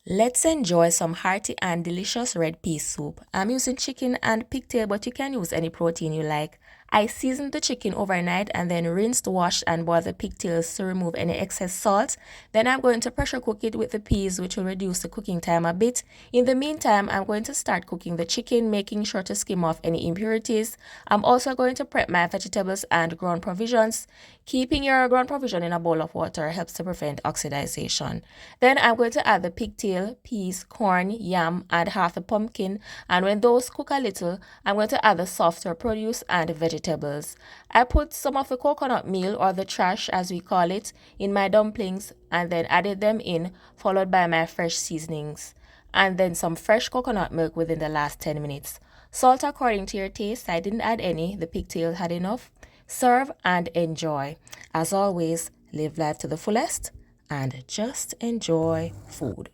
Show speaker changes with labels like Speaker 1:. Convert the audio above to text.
Speaker 1: Let's enjoy some hearty and delicious red pea soup. I'm using chicken and pigtail, but you can use any protein you like. I seasoned the chicken overnight and then rinsed, washed, and boiled the pigtails to remove any excess salt. Then I'm going to pressure cook it with the peas, which will reduce the cooking time a bit. In the meantime, I'm going to start cooking the chicken, making sure to skim off any impurities. I'm also going to prep my vegetables and ground provisions. Keeping your ground provision in a bowl of water helps to prevent oxidization. Then I'm going to add the pigtail, peas, corn, yam, and half a pumpkin. And when those cook a little, I'm going to add the softer produce and vegetables. I put some of the coconut meal, or the trash as we call it, in my dumplings and then added them in, followed by my fresh seasonings. And then some fresh coconut milk within the last 10 minutes. Salt according to your taste. I didn't add any, the pigtail had enough. Serve and enjoy. As always, live life to the fullest and just enjoy food.